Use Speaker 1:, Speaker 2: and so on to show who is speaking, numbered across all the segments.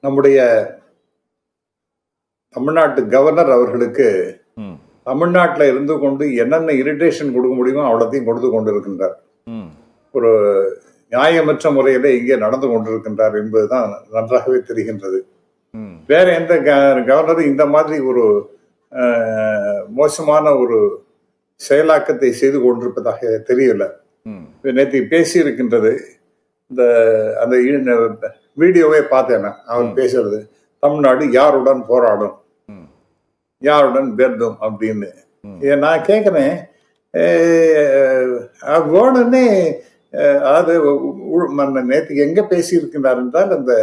Speaker 1: நம்முடைய தமிழ்நாட்டு கவர்னர் அவர்களுக்கு
Speaker 2: ம்,
Speaker 1: தமிழ்நாட்டில் இருந்து கொண்டு என்னென்ன இரிட்டேஷன் கொடுக்க முடியுமோ அவ்வளோத்தையும் கொடுத்து கொண்டிருக்கின்றார்.
Speaker 2: ம்,
Speaker 1: ஒரு நியாயமற்ற முறையில இங்கே நடந்து கொண்டிருக்கின்றார் என்பதுதான் நன்றாகவே தெரிகின்றது.
Speaker 2: ம்,
Speaker 1: வேற எந்த கவர்னரும் இந்த மாதிரி ஒரு மோசமான ஒரு செயலாக்கத்தை செய்து கொண்டிருப்பதாக தெரியல.
Speaker 2: ம்,
Speaker 1: நேற்று பேசி இருக்கின்றது. இந்த அந்த வீடியோவே பார்த்தேன் நான். அவர் பேசுறது தமிழ்நாடு யாருடன் போராடும்,
Speaker 2: ம்,
Speaker 1: யாருடன் வெல்லும் அப்படின்னு.
Speaker 2: ம்.
Speaker 1: நான் கேட்குறேன், வேணுன்னே அதாவது நேற்று எங்க பேசியிருக்கின்றார் என்றால், அந்த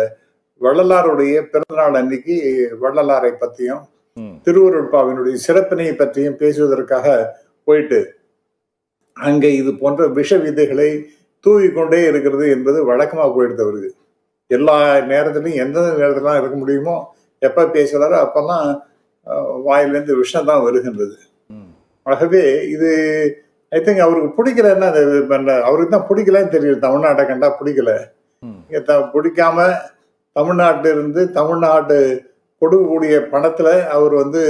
Speaker 1: வள்ளலாருடைய பிறந்தநாள் அன்னைக்கு வள்ளலாரை பற்றியும்
Speaker 2: ம்,
Speaker 1: திருவருட்பாவினுடைய சிறப்பினை பற்றியும் பேசுவதற்காக போயிட்டு அங்கே இது போன்ற விஷ விதைகளை தூவிக்கொண்டே இருக்கிறது என்பது வழக்கமாக போயிடுது அவருக்கு. எல்லா நேரத்திலையும் எந்தெந்த நேரத்திலாம் இருக்க முடியுமோ எப்போ பேசுகிறாரோ அப்பெல்லாம் வாயிலேருந்து விஷம் தான் வருகின்றது.
Speaker 2: ம்,
Speaker 1: ஆகவே இது ஐ திங்க் அவருக்கு பிடிக்கலன்னா அவருக்கு தான் பிடிக்கலன்னு தெரியுது. தமிழ்நாட்டை கண்டா பிடிக்கல.
Speaker 2: ம்,
Speaker 1: பிடிக்காம தமிழ்நாட்டிலிருந்து தமிழ்நாடு கொடுக்கக்கூடிய பணத்தில் அவர் வந்து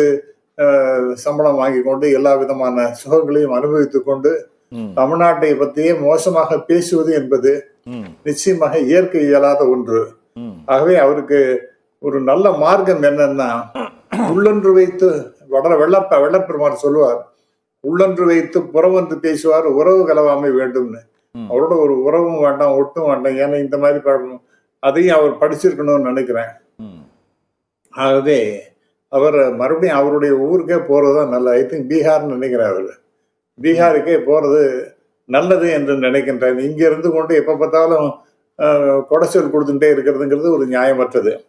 Speaker 1: சம்பளம் வாங்கி கொண்டு எல்லா விதமான சுகங்களையும் அனுபவித்து கொண்டு
Speaker 2: ம்,
Speaker 1: தமிழ்நாட்டை பற்றியே மோசமாக பேசுவது என்பது
Speaker 2: ம்,
Speaker 1: நிச்சயமாக ஏற்க இயலாத ஒன்று.
Speaker 2: ம்,
Speaker 1: ஆகவே அவருக்கு ஒரு நல்ல மார்க்கம் என்னன்னா, உள்ளொன்று வைத்து வெள்ளப்பெருமார் சொல்லுவார், உள்ளொன்று வைத்து புறவொன்று பேசுவார், உறவு கலவாமை வேண்டும்னு.
Speaker 2: ம்.
Speaker 1: அவரோட ஒரு உறவும் வேண்டாம், ஒட்டும் வேண்டாம். ஏன்னா இந்த மாதிரி பழக்கம் அதையும் அவர் படிச்சிருக்கணும்னு நினைக்கிறேன்.
Speaker 2: ம்.
Speaker 1: ஆகவே அவர் மறுபடியும் அவருடைய ஊருக்கே போறதுதான் நல்ல. ஐ திங்க் பீகார்னு நினைக்கிறேன். அவர் பீகாருக்கே போறது நல்லது என்று நினைக்கின்றேன். இங்க இருந்து கொண்டு எப்ப பார்த்தாலும் கொடைச்சல் கொடுத்துட்டே இருக்கிறதுங்கிறது ஒரு நியாயமற்றது.